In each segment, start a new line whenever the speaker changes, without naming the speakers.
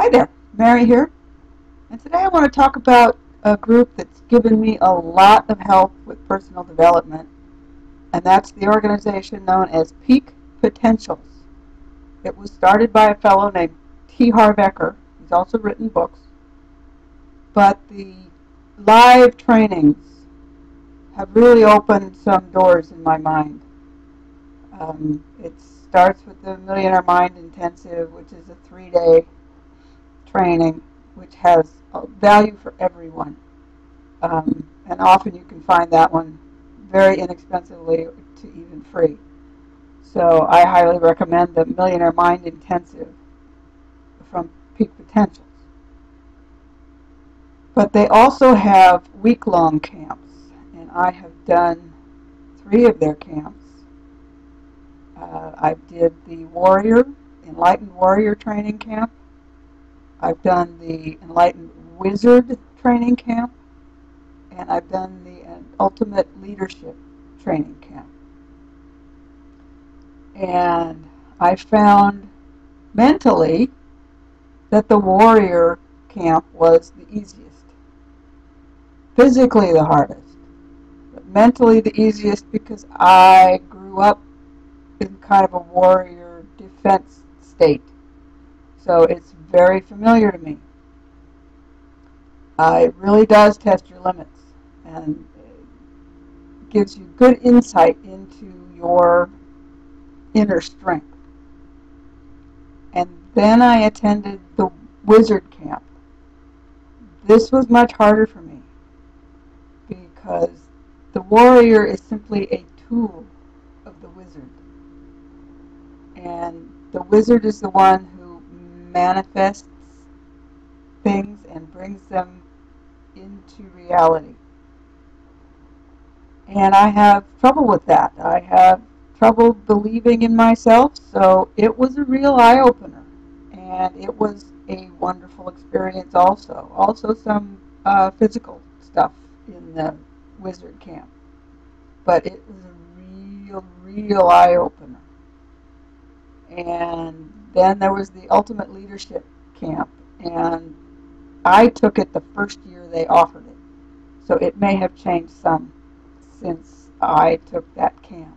Hi there, Mary here, and today I want to talk about a group that's given me a lot of help with personal development, and that's the organization known as Peak Potentials. It was started by a fellow named T. Harv Eker. He's also written books, but the live trainings have really opened some doors in my mind. It starts with the Millionaire Mind Intensive, which is a 3-day training, which has value for everyone. And often you can find that one very inexpensively to even free. So I highly recommend the Millionaire Mind Intensive from Peak Potentials. But they also have week-long camps, and I have done 3 of their camps. I did the Enlightened Warrior Training Camp. I've done the Enlightened Wizard Training Camp, and I've done the Ultimate Leadership Training Camp. And I found mentally that the Warrior Camp was the easiest. Physically the hardest, but mentally the easiest because I grew up in kind of a warrior defense state. So it's very familiar to me. It really does test your limits and gives you good insight into your inner strength. And then I attended the Wizard Camp. This was much harder for me because the warrior is simply a tool of the wizard. And the wizard is the one who manifests things and brings them into reality. And I have trouble with that. I have trouble believing in myself, so it was a real eye-opener. And it was a wonderful experience also. Also some physical stuff in the Wizard Camp. But it was a real eye-opener. And then there was the Ultimate Leadership Camp, and I took it the first year they offered it. So it may have changed some since I took that camp.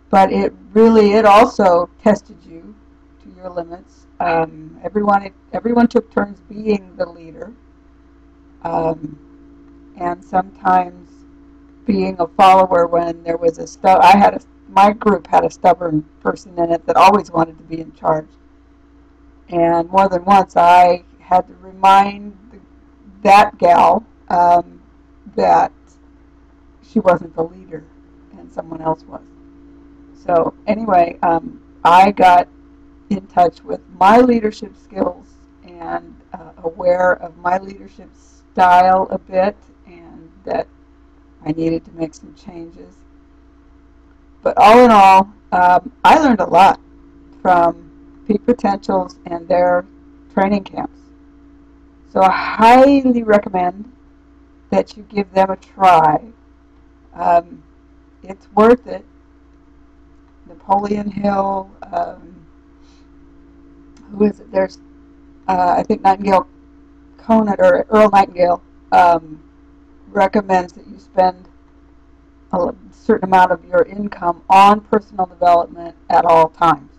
But it also tested you to your limits. Everyone took turns being the leader, and sometimes being a follower when there was my group had a stubborn person in it that always wanted to be in charge. And more than once I had to remind that gal that she wasn't the leader and someone else was. So anyway, I got in touch with my leadership skills and aware of my leadership style a bit, and that I needed to make some changes. But all in all, I learned a lot from Peak Potentials and their training camps. So I highly recommend that you give them a try. It's worth it. Napoleon Hill, who is it? There's, I think Nightingale Conant, or Earl Nightingale, recommends that you spend a certain amount of your income on personal development at all times.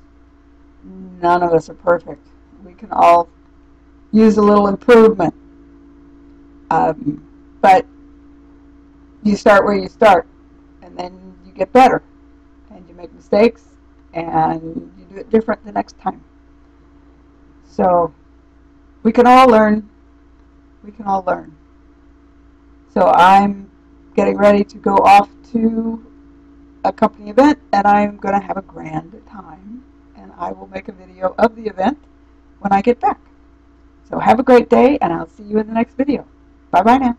None of us are perfect. We can all use a little improvement. But you start where you start, and then you get better, and you make mistakes, and you do it different the next time. So we can all learn. We can all learn. So I'm getting ready to go off to a company event, and I'm going to have a grand time, and I will make a video of the event when I get back. So have a great day, and I'll see you in the next video. Bye-bye now.